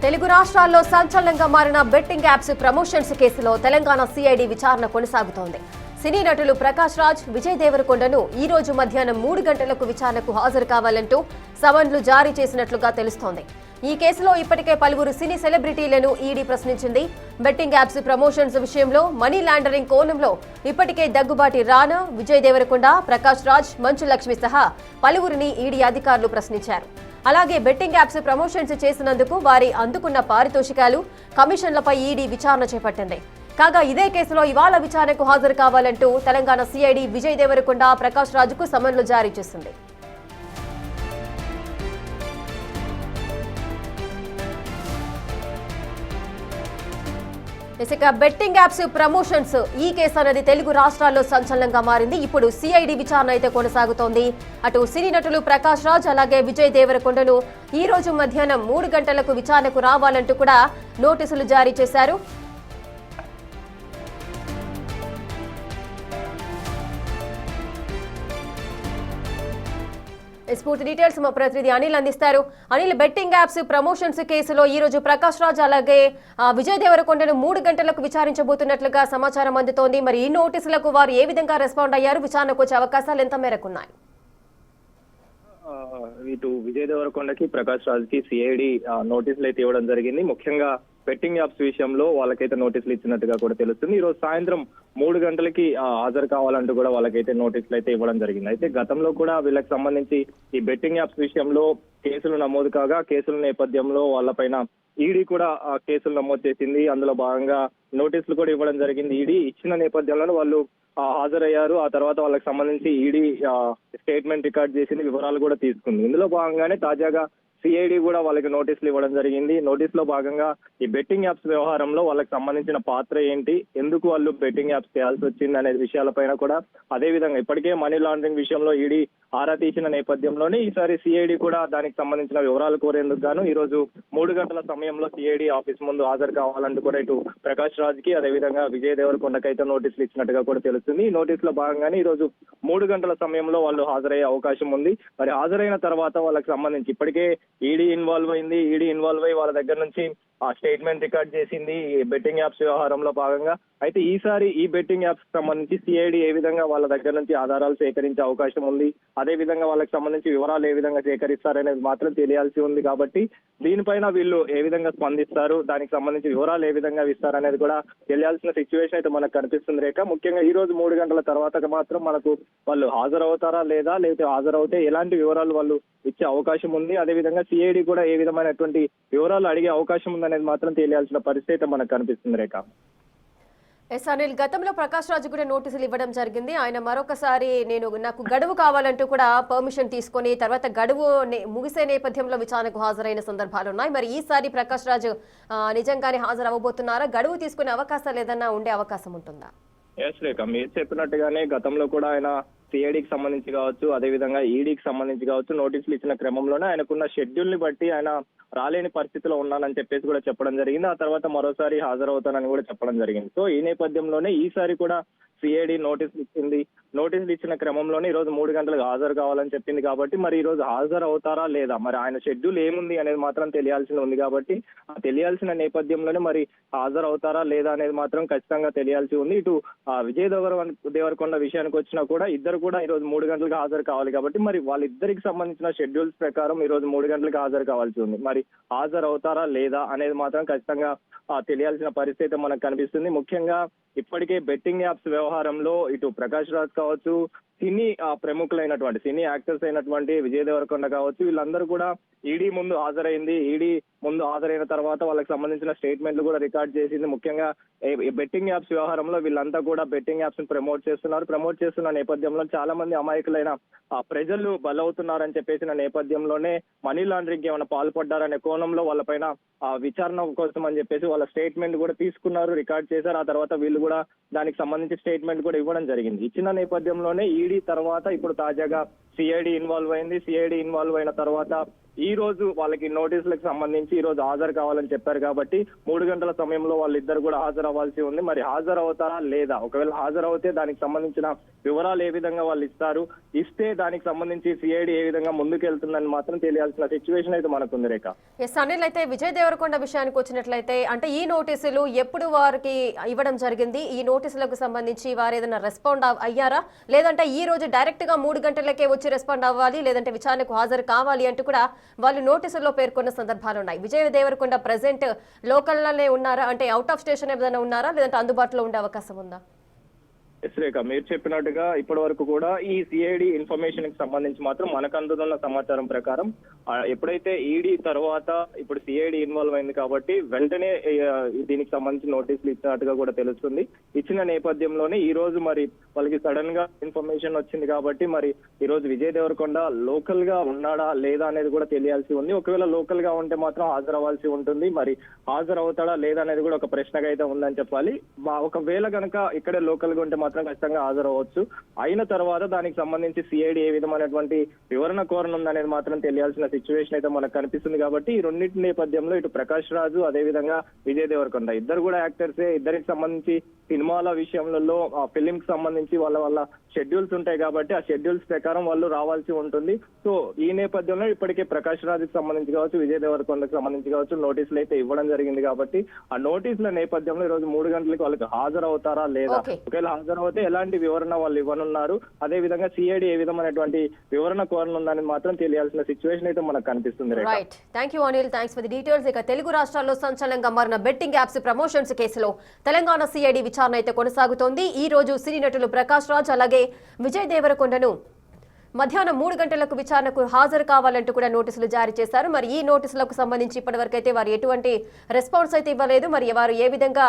తెలుగు రాష్ట్రాల్లో సంచలనంగా మారిన బెట్టింగ్ యాప్స్ ప్రమోషన్స్ కేసులో తెలంగాణ సిఐడి విచారణ కొనసాగుతోంది. సినీ నటులు ప్రకాష్ రాజ్, విజయ్ దేవరకొండను ఈ రోజు మధ్యాహ్నం 3 గంటలకు విచారణకు హాజరు కావాలంటూ సమన్లు జారీ చేసినట్లుగా తెలుస్తోంది. ఈ కేసులో ఇప్పటికే పలువురు సినీ సెలబ్రిటీలను ఈడీ ప్రశ్నించింది. బెట్టింగ్ యాప్స్ ప్రమోషన్స్ విషయంలో మనీ లాండరింగ్ కోణంలో ఇప్పటికే దగ్గుబాటి రానా, విజయ్ దేవరకొండ, ప్రకాష్ రాజ్, మంచు లక్ష్మి సహా పలువురిని ఈడీ అధికారులు ప్రశ్నించారు. అలాగే బెట్టింగ్ యాప్స్ ప్రమోషన్స్ చేసినందుకు వారి అందుకున్న పారితోషికాలు, కమిషన్లపై ఈడీ విచారణ చేపట్టింది. కాగా ఇదే కేసులో ఇవాళ విచారణకు హాజరు కావాలంటూ తెలంగాణ సిఐడి విజయ్ దేవరకొండ, ప్రకాష్ రాజుకు సమన్లు జారీ చేసింది. ఇక బెట్టింగ్ యాప్స్ ప్రమోషన్స్ ఈ కేసు అనేది తెలుగు రాష్ట్రాల్లో సంచలనంగా మారింది. ఇప్పుడు సిఐడి విచారణ అయితే కొనసాగుతోంది. అటు సినీ నటులు ప్రకాష్ రాజ్ అలాగే విజయ్ దేవరకొండను ఈ రోజు మధ్యాహ్నం 3 గంటలకు విచారణకు రావాలంటూ కూడా నోటీసులు జారీ చేశారు. పూర్తి డీటెయిల్స్ మా ప్రతినిధి అనిల్ అందిస్తారు. అనిల్, బెట్టింగ్ యాప్స్ ప్రమోషన్స్ కేసులో ఈ రోజు ప్రకాష్ రాజ్ అలాగే విజయ్ దేవరకొండను 3 గంటలకు విచారించబోతున్నట్లుగా సమాచారం అందుతోంది. మరి ఈ నోటీసులకు వారు ఏ విధంగా రెస్పాండ్ అయ్యారు? విచారణకు వచ్చే అవకాశాలు ఎంత మేరకు ఉన్నాయి? ఇటు విజయ్ దేవరకొండకి, ప్రకాష్ రాజ్ కి సిఐడి నోటీసులు అయితే ఇవ్వడం జరిగింది. ముఖ్యంగా బెట్టింగ్ యాప్స్ విషయంలో వాళ్ళకైతే నోటీసులు ఇచ్చినట్టుగా కూడా తెలుస్తుంది. ఈ రోజు సాయంత్రం 3 గంటలకి హాజరు కావాలంటూ కూడా వాళ్ళకైతే నోటీసులు అయితే ఇవ్వడం జరిగింది. అయితే గతంలో కూడా వీళ్ళకి సంబంధించి ఈ బెట్టింగ్ యాప్స్ విషయంలో కేసులు నమోదు కాగా కేసుల నేపథ్యంలో వాళ్ళపైన ఈడీ కూడా కేసులు నమోదు చేసింది. అందులో భాగంగా నోటీసులు కూడా ఇవ్వడం జరిగింది. ఈడీ ఇచ్చిన నేపథ్యంలో వాళ్ళు హాజరయ్యారు. ఆ తర్వాత వాళ్ళకి సంబంధించి ఈడీ స్టేట్మెంట్ రికార్డ్ చేసింది, వివరాలు కూడా తీసుకుంది. ఇందులో భాగంగానే తాజాగా సిఐడి కూడా వాళ్ళకి నోటీసులు ఇవ్వడం జరిగింది. నోటీసులో భాగంగా ఈ బెట్టింగ్ యాప్స్ వ్యవహారంలో వాళ్ళకి సంబంధించిన పాత్ర ఏంటి, ఎందుకు వాళ్ళు బెట్టింగ్ యాప్స్ చేయాల్సి వచ్చింది అనే విషయాలపైన కూడా, అదే విధంగా ఇప్పటికే మనీ లాండరింగ్ విషయంలో ఈడీ ఆరా తీసిన నేపథ్యంలోనే ఈసారి సిఐడి కూడా దానికి సంబంధించిన వివరాలు కోరేందుకు గాను ఈ రోజు 3 గంటల సమయంలో సిఐడి ఆఫీస్ ముందు హాజరు కావాలంటూ కూడా ఇటు ప్రకాష్ రాజ్ కి, అదేవిధంగా విజయ్ దేవరకొండకైతే నోటీసులు ఇచ్చినట్టుగా కూడా తెలుస్తుంది. ఈ నోటీసులో భాగంగానే ఈ రోజు 3 గంటల సమయంలో వాళ్ళు హాజరయ్యే అవకాశం ఉంది. మరి హాజరైన తర్వాత వాళ్ళకి సంబంధించి ఇప్పటికే ఈడీ ఇన్వాల్వ్ అయింది. ఈడీ ఇన్వాల్వ్ అయ్యి వాళ్ళ దగ్గర నుంచి ఆ స్టేట్మెంట్ రికార్డ్ చేసింది బెట్టింగ్ యాప్స్ వ్యవహారంలో భాగంగా. అయితే ఈసారి ఈ బెట్టింగ్ యాప్స్ సంబంధించి సిఐడి ఏ విధంగా వాళ్ళ దగ్గర నుంచి ఆధారాలు సేకరించే అవకాశం ఉంది, అదే విధంగా వాళ్ళకి సంబంధించి వివరాలు ఏ విధంగా సేకరిస్తారనేది మాత్రం తెలియాల్సి ఉంది. కాబట్టి దీనిపైన వీళ్ళు ఏ విధంగా స్పందిస్తారు, దానికి సంబంధించి వివరాలు ఏ విధంగా ఇస్తారనేది కూడా తెలియాల్సిన సిచ్యువేషన్ అయితే మనకు కనిపిస్తుంది. రేఖ, ముఖ్యంగా ఈ రోజు 3 గంటల తర్వాత మాత్రం మనకు వాళ్ళు హాజరవుతారా లేదా, లేకపోతే హాజరవుతే ఎలాంటి వివరాలు వాళ్ళు ఇచ్చే అవకాశం ఉంది, అదేవిధంగా సిఐడి కూడా ఏ విధమైనటువంటి వివరాలు అడిగే అవకాశం ఉందనేది మాత్రం తెలియాల్సిన పరిస్థితి మనకు కనిపిస్తుంది. రేఖ, ఎస్ అనిల్, గతంలో ప్రకాష్ రాజు కూడా నోటీసులు ఇవ్వడం జరిగింది. ఆయన మరొకసారి నాకు గడువు కావాలంటూ కూడా పర్మిషన్ తీసుకొని తర్వాత గడువు ముగిసే నేపథ్యంలో విచారణకు హాజరైన సందర్భాలు ఉన్నాయి. మరి ఈసారి ప్రకాష్ రాజు నిజంగానే హాజరు అవ్వబోతున్నారా? గడువు తీసుకునే అవకాశాలు ఏదన్నా ఉండే అవకాశం ఉంటుందా? ఎస్ రేఖ, మీరు చెప్పినట్టుగానే గతంలో కూడా ఆయన సిఐడికి సంబంధించి కావచ్చు, అదేవిధంగా ఈడీకి సంబంధించి కావచ్చు, నోటీసులు ఇచ్చిన క్రమంలోనే ఆయనకున్న షెడ్యూల్ ని బట్టి ఆయన రాలేని పరిస్థితిలో ఉన్నానని చెప్పేసి కూడా చెప్పడం జరిగింది. ఆ తర్వాత మరోసారి హాజరవుతానని కూడా చెప్పడం జరిగింది. సో ఈ నేపథ్యంలోనే ఈసారి కూడా సిఐడి నోటీసులు ఇచ్చింది. నోటీసులు ఇచ్చిన క్రమంలోనే ఈ రోజు 3 గంటలకు హాజరు కావాలని చెప్పింది. కాబట్టి మరి ఈ రోజు హాజరు అవుతారా లేదా, మరి ఆయన షెడ్యూల్ ఏముంది అనేది మాత్రం తెలియాల్సి ఉంది. కాబట్టి ఆ తెలియాల్సిన నేపథ్యంలోనే మరి హాజరు అవుతారా లేదా అనేది మాత్రం ఖచ్చితంగా తెలియాల్సి ఉంది. ఇటు విజయ్ దేవరకొండ విషయానికి వచ్చినా కూడా ఇద్దరు కూడా ఈ రోజు 3 గంటలకు హాజరు కావాలి. కాబట్టి మరి వాళ్ళిద్దరికి సంబంధించిన షెడ్యూల్స్ ప్రకారం ఈ రోజు 3 గంటలకు హాజరు కావాల్సి ఉంది. మరి హాజరు అవుతారా లేదా అనేది మాత్రం ఖచ్చితంగా తెలియాల్సిన పరిస్థితి మనకు కనిపిస్తుంది. ముఖ్యంగా ఇప్పటికే బెట్టింగ్ యాప్స్ వ్యవహారంలో ఇటు ప్రకాష్ రాజ్ కావచ్చు, సినీ ప్రముఖులైనటువంటి సినీ యాక్టర్స్ అయినటువంటి విజయ్ దేవరకొండ కావచ్చు, వీళ్ళందరూ కూడా ఈడీ ముందు హాజరైంది. ఈడీ ముందు హాజరైన తర్వాత వాళ్ళకి సంబంధించిన స్టేట్మెంట్లు కూడా రికార్డ్ చేసింది. ముఖ్యంగా బెట్టింగ్ యాప్స్ వ్యవహారంలో వీళ్ళంతా కూడా బెట్టింగ్ యాప్స్ ని ప్రమోట్ చేస్తున్న నేపథ్యంలో చాలా మంది అమాయకులైన ప్రజలు బలవుతున్నారని చెప్పేసిన నేపథ్యంలోనే మనీ లాండరింగ్ ఏమైనా పాల్పడ్డారనే కోణంలో వాళ్ళపైన విచారణ కోసం అని చెప్పేసి వాళ్ళ స్టేట్మెంట్ కూడా తీసుకున్నారు, రికార్డ్ చేశారు. ఆ తర్వాత వీళ్ళు కూడా దానికి సంబంధించి స్టేట్మెంట్ కూడా ఇవ్వడం జరిగింది. ఇచ్చిన నేపథ్యంలోనే ఈడీ తర్వాత ఇప్పుడు తాజాగా సిఐడి ఇన్వాల్వ్ అయింది. సిఐడి ఇన్వాల్వ్ అయిన తర్వాత ఈ రోజు వాళ్ళకి నోటీసులకు సంబంధించి ఈ రోజు హాజరు కావాలని చెప్పారు కాబట్టి 3 గంటల సమయంలో వాళ్ళిద్దరు కూడా హాజరవ్వాల్సి ఉంది. మరి హాజరవుతారా లేదా, ఒకవేళ హాజరవుతే దానికి సంబంధించిన వివరాలు ఏ విధంగా వాళ్ళు ఇస్తే దానికి సంబంధించి సిఐడి ఏ విధంగా ముందుకెళ్తుందని మాత్రం తెలియాల్సిన సిచ్యువేషన్ అయితే మనకుంది రేఖ. ఎస్ అనిల్, అయితే విజయ్ దేవరకొండ విషయానికి వచ్చినట్లయితే అంటే ఈ నోటీసులు ఎప్పుడు వారికి ఇవ్వడం జరిగింది? ఈ నోటీసులకు సంబంధించి వారు ఏదైనా రెస్పాండ్ అయ్యారా, లేదంటే ఈ రోజు డైరెక్ట్ గా 3 గంటలకే వచ్చి రెస్పాండ్ అవ్వాలి, లేదంటే విచారణకు హాజరు కావాలి అంటూ కూడా వాళ్ళు నోటీసుల్లో పేర్కొన్న సందర్భాలు ఉన్నాయి. విజయ్ దేవరకొండ ప్రెసెంట్ లోకల్లోనే ఉన్నారా, అంటే అవుట్ ఆఫ్ స్టేషన్ ఏదైనా ఉన్నారా, లేదంటే అందుబాటులో ఉండే అవకాశం ఉందా? ఎస్ రేఖ, మీరు చెప్పినట్టుగా ఇప్పటి వరకు కూడా ఈ సిఐడి ఇన్ఫర్మేషన్ కి సంబంధించి మాత్రం మనకు అందుతున్న సమాచారం ప్రకారం ఎప్పుడైతే ఈడీ తర్వాత ఇప్పుడు సిఐడి ఇన్వాల్వ్ అయింది కాబట్టి వెంటనే దీనికి సంబంధించి నోటీసులు ఇచ్చినట్టుగా కూడా తెలుస్తుంది. ఇచ్చిన నేపథ్యంలోనే ఈ రోజు మరి వాళ్ళకి సడన్ గా ఇన్ఫర్మేషన్ వచ్చింది కాబట్టి మరి ఈ రోజు విజయ్ దేవరకొండ లోకల్ గా ఉన్నాడా లేదా అనేది కూడా తెలియాల్సి ఉంది. ఒకవేళ లోకల్ గా ఉంటే మాత్రం హాజరవ్వాల్సి ఉంటుంది. మరి హాజరవుతాడా లేదా అనేది కూడా ఒక ప్రశ్నగా అయితే ఉందని చెప్పాలి. ఒకవేళ కనుక ఇక్కడే లోకల్ గా ఉంటే మాత్రం ఖచ్చితంగా హాజరవచ్చు. అయిన తర్వాత దానికి సంబంధించి సిఐడి ఏ విధమైనటువంటి వివరణ కోరనుందనేది మాత్రం తెలియాల్సిన సిచ్యువేషన్ అయితే మనకు కనిపిస్తుంది. కాబట్టి ఈ రెండింటి నేపథ్యంలో ఇటు ప్రకాష్ రాజు అదే విధంగా విజయ్ దేవరకొండ ఇద్దరు కూడా యాక్టర్సే. ఇద్దరికి సంబంధించి సినిమాల విషయంలో ఫిలిం కి సంబంధించి వాళ్ళ షెడ్యూల్స్ ఉంటాయి కాబట్టి ఆ షెడ్యూల్స్ ప్రకారం వాళ్ళు రావాల్సి ఉంటుంది. సో ఈ నేపథ్యంలో ఇప్పటికే ప్రకాష్ రాజుకి సంబంధించి కావచ్చు, విజయ్ దేవరకొండకి సంబంధించి కావచ్చు నోటీసులు అయితే ఇవ్వడం జరిగింది. కాబట్టి ఆ నోటీసుల నేపథ్యంలో ఈ రోజు 3 గంటలకి వాళ్ళకి హాజరవుతారా లేదా, ఒకవేళ హాజరవుతే ఎలాంటి వివరణ వాళ్ళు ఇవ్వనున్నారు, అదే విధంగా సిఐడి ఏ విధమైనటువంటి వివరణ కోరనుందని మాత్రం తెలియాల్సిన సిచ్యువేషన్ అయితే మనకు కనిపిస్తుంది. Right, thank you Anil, thanks for the details. ఇక తెలుగు రాష్ట్రాల్లో సంచలనంగా మారిన బెట్టింగ్ యాప్స్ ప్రమోషన్స్ కేసులో తెలంగాణ సిఐడి విచారణ అయితే కొనసాగుతోంది. ఈ రోజు సినీ నటులు ప్రకాష్ రాజ్ అలాగే విజయ్ దేవరకొండను మధ్యాహ్నం 3 గంటలకు విచారణకు హాజరు కావాలంటూ కూడా నోటీసులు జారీ చేశారు. మరి ఈ నోటీసులకు సంబంధించి ఇప్పటివరకు అయితే వారు ఎటువంటి రెస్పాన్స్ అయితే ఇవ్వలేదు. మరి వారు ఏ విధంగా